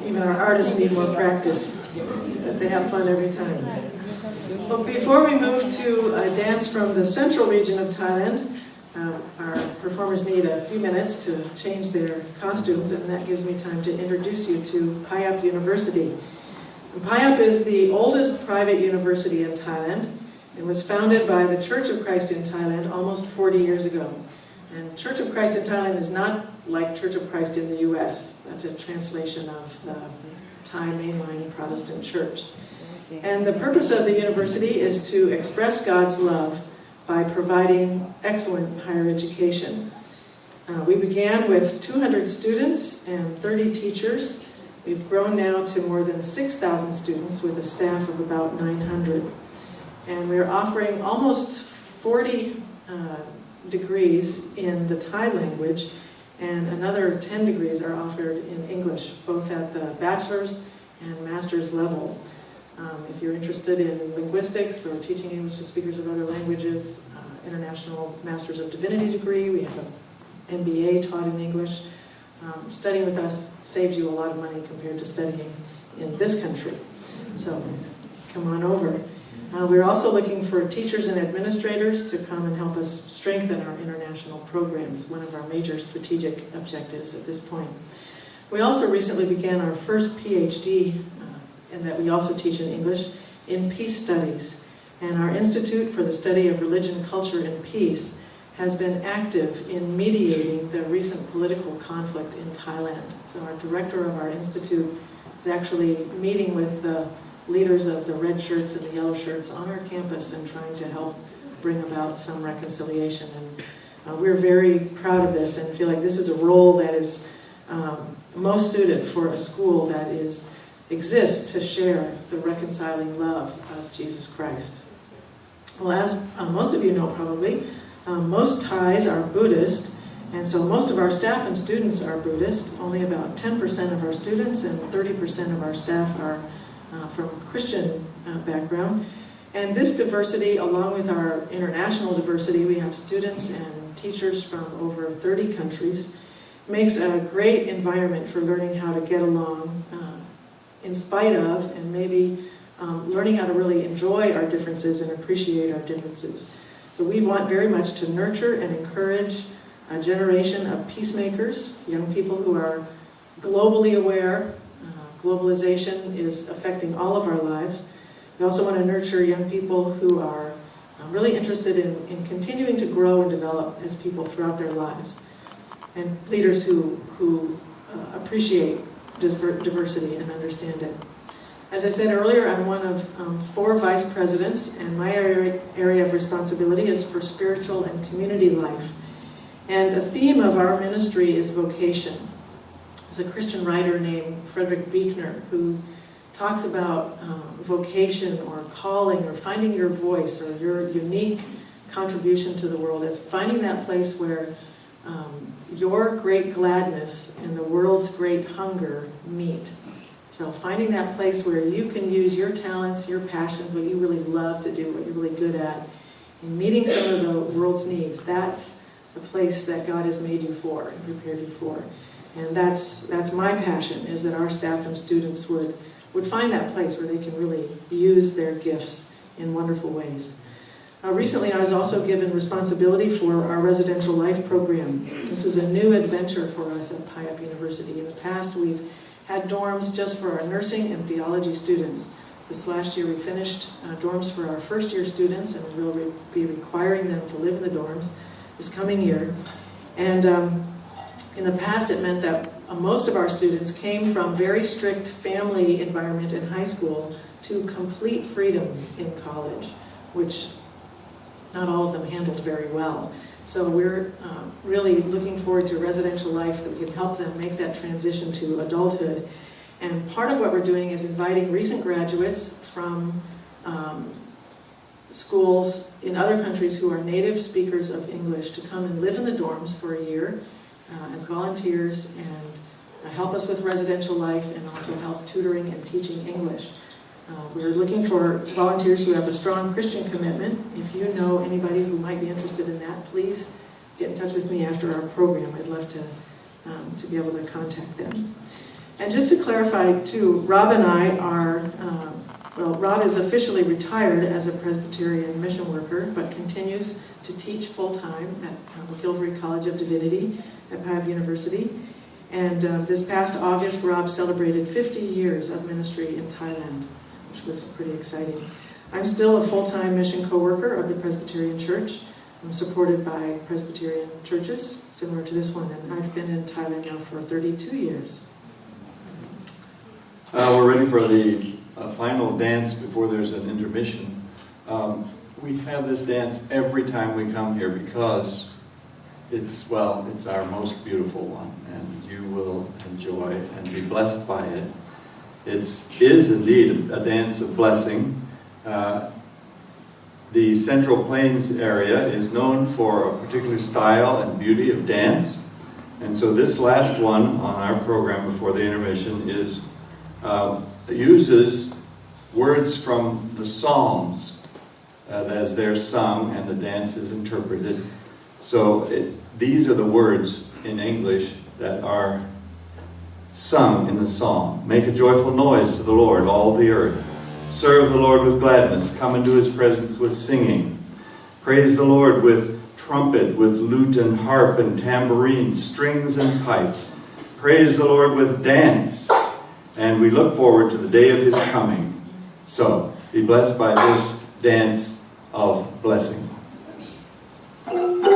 Even our artists need more practice, but they have fun every time. Well, before we move to a dance from the central region of Thailand, our performers need a few minutes to change their costumes, and that gives me time to introduce you to Payap University. And Payap is the oldest private university in Thailand. It was founded by the Church of Christ in Thailand almost 40 years ago. And Church of Christ in Thailand is not like Church of Christ in the U.S. That's a translation of the Thai mainline Protestant church. And the purpose of the university is to express God's love by providing excellent higher education. We began with 200 students and 30 teachers. We've grown now to more than 6,000 students with a staff of about 900. And we're offering almost 40 degrees in the Thai language, and another 10 degrees are offered in English, both at the bachelor's and master's level. If you're interested in linguistics or teaching English to speakers of other languages, International Masters of Divinity degree, we have an MBA taught in English. Studying with us saves you a lot of money compared to studying in this country. So come on over. We're also looking for teachers and administrators to come and help us strengthen our international programs, one of our major strategic objectives at this point. We also recently began our first PhD, and that we also teach in English, in peace studies. And our Institute for the Study of Religion, Culture, and Peace has been active in mediating the recent political conflict in Thailand. So our director of our institute is actually meeting with the leaders of the red shirts and the yellow shirts on our campus and trying to help bring about some reconciliation. And we're very proud of this and feel like this is a role that is most suited for a school that exists to share the reconciling love of Jesus Christ. Well, as most of you know probably, most Thais are Buddhist, and so most of our staff and students are Buddhist. Only about 10% of our students and 30% of our staff are from Christian background. And this diversity, along with our international diversity, we have students and teachers from over 30 countries, makes a great environment for learning how to get along in spite of, and maybe learning how to really enjoy our differences and appreciate our differences. So we want very much to nurture and encourage a generation of peacemakers, young people who are globally aware. Globalization is affecting all of our lives. We also want to nurture young people who are really interested in continuing to grow and develop as people throughout their lives, and leaders who appreciate diversity and understand it. As I said earlier, I'm one of 4 vice presidents, and my area of responsibility is for spiritual and community life. And a theme of our ministry is vocation. There's a Christian writer named Frederick Buechner who talks about vocation or calling or finding your voice or your unique contribution to the world as finding that place where your great gladness and the world's great hunger meet. So finding that place where you can use your talents, your passions, what you really love to do, what you're really good at, and meeting some of the world's needs, that's the place that God has made you for and prepared you for. And that's my passion, is that our staff and students would find that place where they can really use their gifts in wonderful ways. Recently, I was also given responsibility for our residential life program. This is a new adventure for us at Payap University. In the past, we've had dorms just for our nursing and theology students. This last year, we finished dorms for our first-year students, and we'll be requiring them to live in the dorms this coming year. And in the past, it meant that most of our students came from very strict family environment in high school to complete freedom in college, which not all of them handled very well. So we're really looking forward to residential life that we can help them make that transition to adulthood. And part of what we're doing is inviting recent graduates from schools in other countries who are native speakers of English to come and live in the dorms for a year as volunteers and help us with residential life and also help tutoring and teaching English. We're looking for volunteers who have a strong Christian commitment. If you know anybody who might be interested in that, please get in touch with me after our program. I'd love to be able to contact them. And just to clarify too, Rob and I are, well, Rob is officially retired as a Presbyterian mission worker, but continues to teach full-time at McGillivray College of Divinity at Piatt University. And this past August, Rob celebrated 50 years of ministry in Thailand, which was pretty exciting. I'm still a full-time mission co-worker of the Presbyterian Church. I'm supported by Presbyterian churches similar to this one, and I've been in Thailand now for 32 years. We're ready for the final dance before there's an intermission. We have this dance every time we come here because it's our most beautiful one, and you will enjoy and be blessed by it. It is indeed a dance of blessing. The Central Plains area is known for a particular style and beauty of dance, and so this last one on our program before the intermission uses words from the Psalms as they're sung and the dance is interpreted. So these are the words in English that are sung in the psalm. Make a joyful noise to the Lord, all the earth. Serve the Lord with gladness. Come into his presence with singing. Praise the Lord with trumpet, with lute and harp and tambourine, strings and pipe. Praise the Lord with dance. And we look forward to the day of his coming. So, be blessed by this dance of blessing. Thank you.